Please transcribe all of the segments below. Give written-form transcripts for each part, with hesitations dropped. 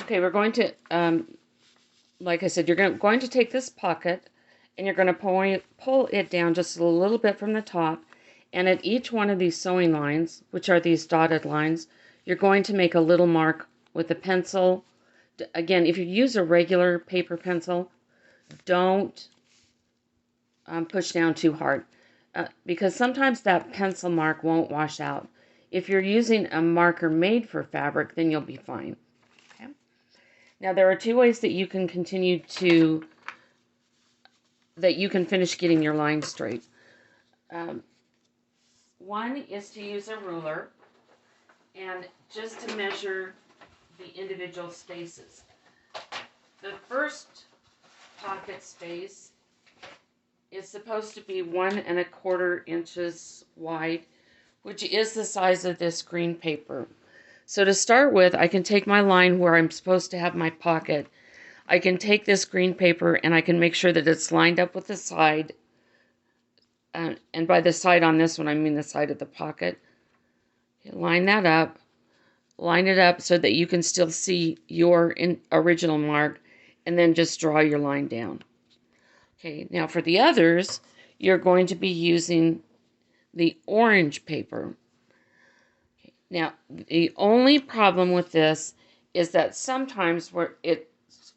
Okay, we're going to, like I said, you're going to take this pocket and you're going to pull it down just a little bit from the top. And at each one of these sewing lines, which are these dotted lines, you're going to make a little mark with a pencil. Again, if you use a regular paper pencil, don't push down too hard because sometimes that pencil mark won't wash out. If you're using a marker made for fabric, then you'll be fine. Okay. Now there are two ways that you can finish getting your line straight. One is to use a ruler and just to measure the individual spaces. The first pocket space is supposed to be 1¼ inches wide, which is the size of this green paper. So to start with, I can take my line where I'm supposed to have my pocket. I can take this green paper and I can make sure that it's lined up with the side. And by the side on this one, I mean the side of the pocket. Line that up. Line it up so that you can still see your original mark, and then just draw your line down. Okay, now for the others, you're going to be using the orange paper. Okay, now, the only problem with this is that sometimes it's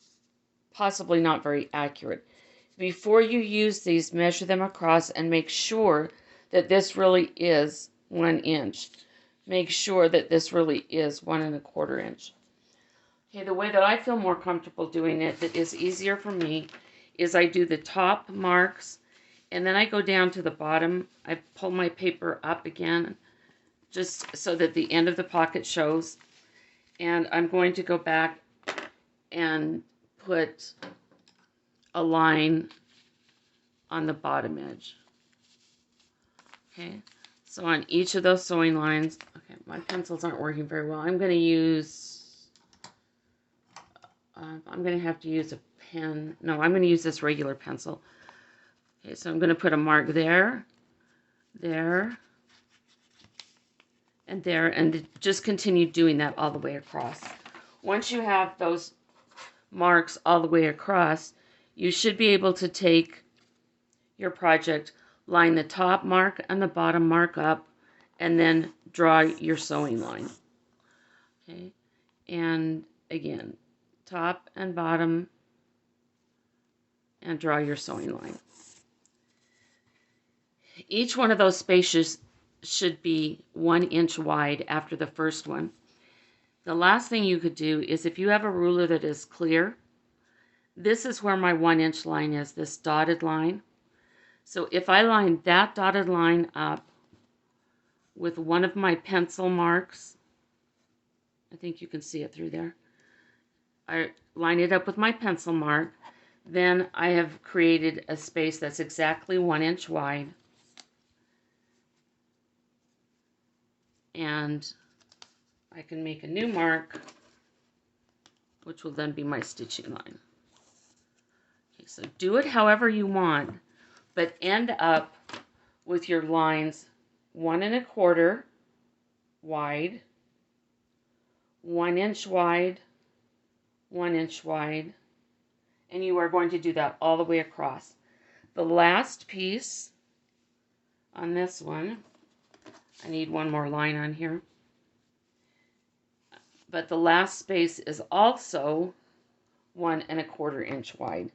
possibly not very accurate. Before you use these, measure them across and make sure that this really is 1 inch. Make sure that this really is 1¼ inch. Okay, the way that I feel more comfortable doing it, that is easier for me, is I do the top marks and then I go down to the bottom. I pull my paper up again just so that the end of the pocket shows, and I'm going to go back and put a line on the bottom edge. Okay, so on each of those sewing lines, okay, my pencils aren't working very well. I'm going to use, I'm going to have to use a pen. No, I'm going to use this regular pencil. Okay, so I'm going to put a mark there, there, and there, and just continue doing that all the way across. Once you have those marks all the way across, you should be able to take your project, line the top mark and the bottom mark up, and then draw your sewing line. Okay, and again, top and bottom, and draw your sewing line. Each one of those spaces should be 1 inch wide after the first one. The last thing you could do is, if you have a ruler that is clear, this is where my 1 inch line is, this dotted line. So if I line that dotted line up with one of my pencil marks, I think you can see it through there. I line it up with my pencil mark, then I have created a space that's exactly 1 inch wide. And I can make a new mark, which will then be my stitching line. Okay, so do it however you want, but end up with your lines 1¼ wide, 1 inch wide, 1 inch wide, and you are going to do that all the way across. The last piece on this one, I need one more line on here, but the last space is also 1¼ inch wide.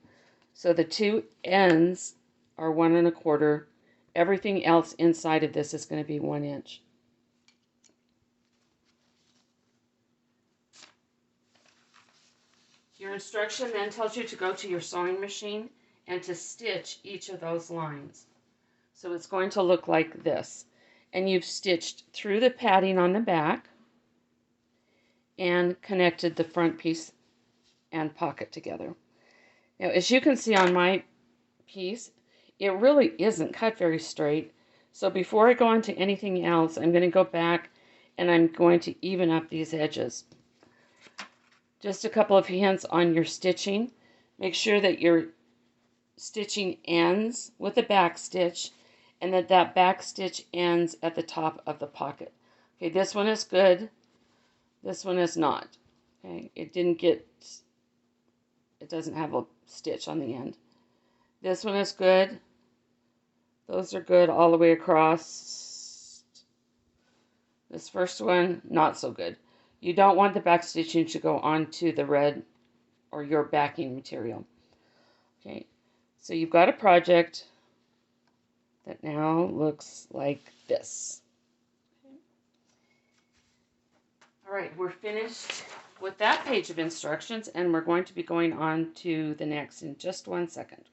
So the two ends are 1¼ Everything else inside of this is going to be 1 inch. Your instruction then tells you to go to your sewing machine and to stitch each of those lines. So it's going to look like this. And you've stitched through the padding on the back and connected the front piece and pocket together. Now, as you can see on my piece, it really isn't cut very straight. So before I go on to anything else, I'm going to go back and I'm going to even up these edges. Just a couple of hints on your stitching. Make sure that your stitching ends with a back stitch and that back stitch ends at the top of the pocket. Okay, this one is good. This one is not. Okay, it doesn't have a stitch on the end. This one is good. Those are good all the way across. This first one, not so good. You don't want the back stitching to go onto the red or your backing material. Okay, so you've got a project that now looks like this. All right, we're finished with that page of instructions, and we're going to be going on to the next in just 1 second.